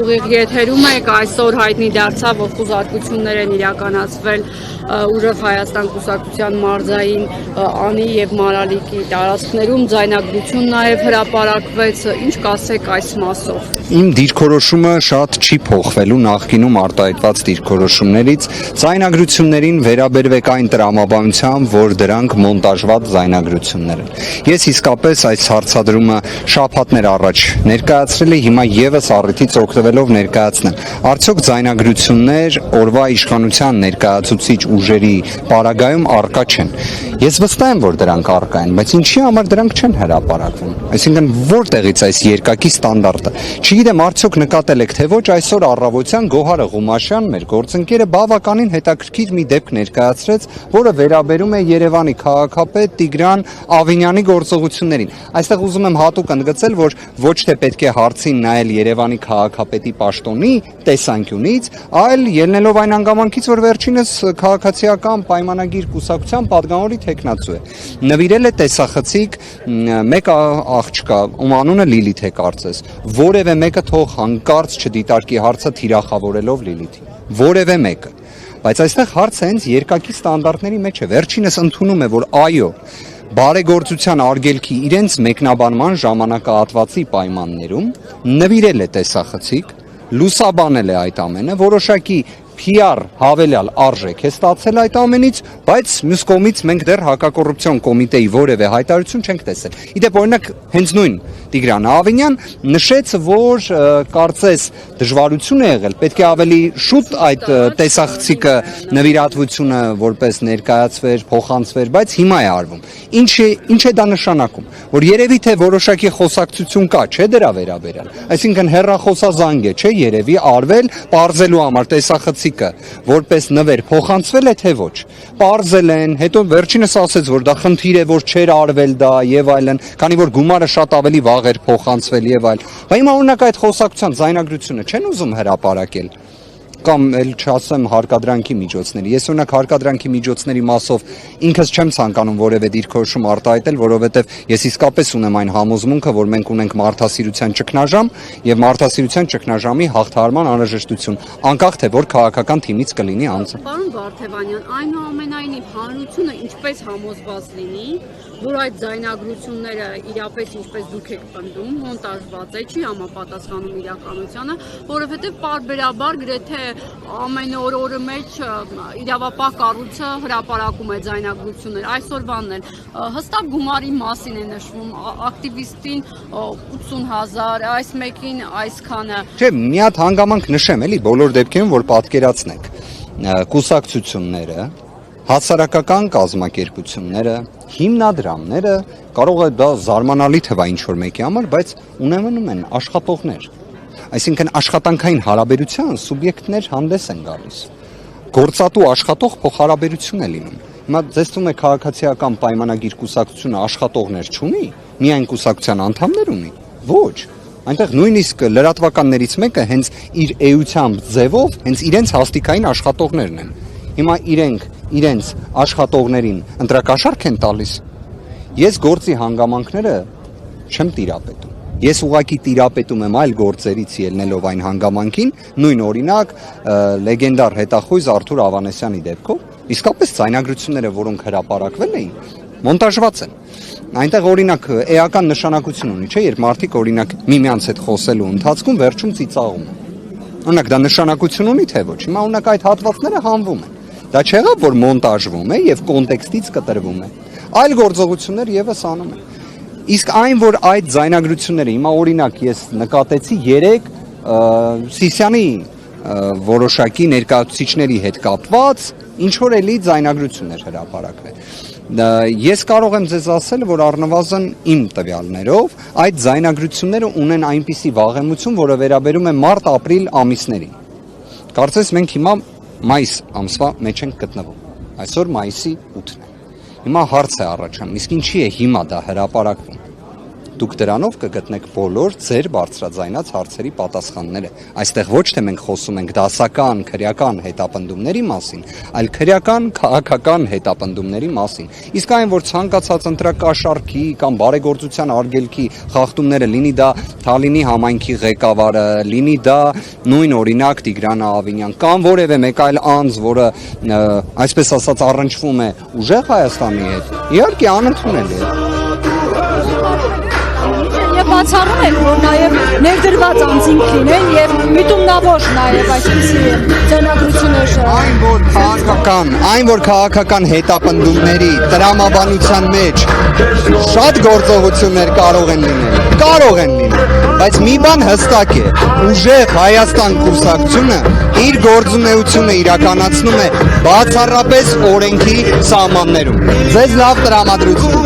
ուղիղ եթերում եք, այսօր հայտնի դարձավ, որ խուզարկություններ են իրականացվել ուժեղ Հայաստան կուսակցության մարզային Անի եւ Մարալիկի տարածքներում, ձայնագրություն նաեւ հրապարակվեց, ինչ կասեք այս մասով։ Իմ դիրքորոշումը շատ չի փոխվելու նախկինում արտահայտված դիրքորոշումներից, ձայնագրություններին վերաբերվեք այն տրամաբանությամբ, որ դրանք մոնտաժված ձայնագրություններ են։ Ես իսկապես այս հարցադրումը շաբաթներ առաջ ներկայացրել եմ, հիմա եւս առիթից օգտվելով ներկայացնեմ։ Արդյոք ձայնագրություններ օրվա իշխանության ներկայացուցիչ ուժերի պարագայում առկա չեն։ Ես վստահ եմ, որ դրանք առկա են, բայց ինչի համար դրանք չեն հրապարակվում։ Այսինքն որտեղից այս երկակի ստանդարտը։ Չգիտեմ, արդյոք նկատել եք, թե ոչ այսօր առավոտյան Գոհարը Ղումաշյան, մեր գործընկերը, բավականին հետաքրքիր մի դեպք ներկայացրեց, որը վերաբերում է Երևանի քաղաքապետ Տիգրան Ավինյանի գործողություններին։ Այստեղ ուզում եմ հատուկ ընդգծել, որ ոչ թե պետք է հարցին նայել Երևանի քաղաքապետի պաշտոնի տեսանկյունից, այլ ելնելով այն հանգամանքից, որ վերջինս քաղաքացիական պայմանագիր կուսակցության պատգամավորի թեկնածու է։ Նվիրել է տեսախցիկ մեկ աղջկա, ում անունը Լիլիթ է կարծես, որևէ մեկը թող հանկարծ չդիտարկի հարցը թիրախավորելով Լիլիթին, որևէ մեկը։ Բայց այստեղ հարցը հենց երկակի ստանդարտների մեջ է։ Վերջինս ընդունում է, որ այո, բարեգործության արգելքի իրենց մեկնաբանման ժամանակահատվածի պայմաններում նվիրել է տեսախցիկ, լուսաբանել է այդ ամենը, որոշակի PR հավելյալ արժեք է ստացել այդ ամենից, բայց մյուս կողմից մենք դեռ հակակոռուպցիոն կոմիտեի որևէ հայտարարություն չենք տեսել։ Իդեպ օրինակ հենց նույն Տիգրան Ավինյան նշեց, որ կարծես դժվարություն է եղել, պետք է ավելի շուտ այդ տեսախցիկը նվիրատվությունը որպես ներկայացվեր, փոխանցվեր, բայց հիմա է արվում։ Ինչ է դա նշանակում, որ երևի թե որոշակի խոսակցություն կա, չէ՞ դրա վերաբերյալ։ Այսինքն հեռախոսազանգ է, չէ՞ երևի արվել պարզելու համար տեսախցիկը որպես նվեր փոխանցվել է թե ոչ։ Պարզել են, հետո վերջինս ասեց, որ դա խնդիր է, որ չէր արվել դա եւ այլն, քանի որ գումարը շատ ավելի վաղ էր փոխանցվել եւ այլ։ Բայց հիմա օրինակ այդ խոսակցության ձայնագրությունը չեն ուզում հրապարակել կամ էլ չասեմ հարկադրանքի միջոցների։ Ես օրինակ հարկադրանքի միջոցների մասով ինքս չեմ ցանկանում որևէ դիրքորոշում արտահայտել, որովհետև ես իսկապես ունեմ այն համոզմունքը, որ մենք ունենք մարդասիրության ճգնաժամ եւ մարդասիրության ճգնաժամի հաղթահարման անհրաժեշտություն, անկախ թե որ քաղաքական թիմից կլինի անձը։ Պարոն Վարդևանյան, այնուամենայնիվ հանրությունը ինչպես համոզված լինի, որ այդ ձայնագրությունները իրապես ինչպես դուք եք պնդում, մոնտաժված է, չի համապատասխանում իրականությանը, որովհետև պարբերաբար գրեթե ամեն օրը մեջ իրավապահ կառույցը հրապարակում է ձայնագրություններ, այսօրվանն էլ հստակ գումարի մասին է նշվում, ակտիվիստին 80,000, այս մեկին այսքանը։ Չէ, մի հատ հանգամանք նշեմ, էլի բոլոր դեպքերում, որ պատկերացնեք, կուսակցությունները, հասարակական կազմակերպությունները, հիմնադրամները, կարող է դա զարմանալի թվա ինչ-որ մեկի համար, բայց ունենում են աշխատողներ։ Այսինքն աշխատանքային հարաբերության սուբյեկտներ հանդես են գալիս։ Գործատու աշխատող փոխհարաբերություն է լինում։ Հիմա ձեզ թվում է քաղաքացիական պայմանագիր կուսակցությունը աշխատողներ չունի, միայն կուսակցության անդամներ ունի։ Ոչ։ Այնտեղ նույնիսկ լրատվականներից մեկը հենց իր էությամբ ձևով հենց իրենց հաստիկային աշխատողներն են։ Հիմա իրենց աշխատողներին ընտրակաշարք են տալիս։ Ես գործի հանգամանքները չեմ տիրապետում։ Ես ուղղակի տիրապետում եմ այլ գործերից ելնելով այն հանգամանքին, նույն օրինակ լեգենդար հետախույզ Արթուր Ավանեսյանի դեպքով, իսկապես ձայնագրությունները, որոնք հրապարակվել էին, մոնտաժված են։ Այնտեղ օրինակ էական նշանակություն ունի, չէ՞, երբ մարդիկ օրինակ միմյանց հետ խոսելու ընթացքում վերջում ծիծաղում են։ Օրինակ դա նշանակություն ունի թե ոչ։ Հիմա օրինակ այդ հատվածները հանվում են։ Դա չեղավ, որ մոնտաժվում է եւ կոնտեքստից կտրվում է։ Այլ գործողություններ եւս անում են։ Իսկ այն, որ այդ ձայնագրությունները, հիմա օրինակ ես նկատեցի 3 Սիսյանի որոշակի ներկայացուցիչների հետ կապված ինչ որ էլի ձայնագրություններ հրապարակվել։ Ես կարող եմ ձեզ ասել, որ առնվազն իմ տվյալներով այդ ձայնագրությունները ունեն այնպիսի վաղեմություն, որը վերաբերում է մարտ-ապրիլ ամիսներին։ Կարծես մենք հիմա մայիս ամսվա մեջ ենք գտնվում։ Այսօր մայիսի 8-ն է։ Հիմա հարց է առաջանում, իսկ ինչի է հիմա դա հրապարակվում։ դուք դրանով կգտնեք բոլոր ձեր բարձրաձայնած հարցերի պատասխանները։ Այստեղ ոչ թե մենք խոսում ենք դասական, քրեական հետապնդումների մասին, այլ քրեական, քաղաքական հետապնդումների մասին։ Իսկ այն, որ ցանկացած ընտրակաշառքի կամ բարեգործության արգելքի խախտումները, լինի դա Թալինի համայնքի ղեկավարը, լինի դա նույն օրինակ Տիգրան Ահավինյան կամ որևէ մեկ այլ անձ, որը այսպես ասած առնչվում է ուժեղ Հայաստանի հետ, իհարկե անընդունելի է։ Եվ բացառում եք, որ նաև ներդրված անձինք լինեն եւ միտումնավոր նաև այսպիսի ձեռնարկություններ այն որ քաղաքական հետապնդումների տրամաբանության մեջ շատ գործողություններ կարող են լինել, բայց մի բան հստակ է, ուժեղ Հայաստան կուսակցությունը իր գործունեությունը իրականացնում է բացառապես օրենքի սահմաններում։ Ձեզ լավ տրամադրություն։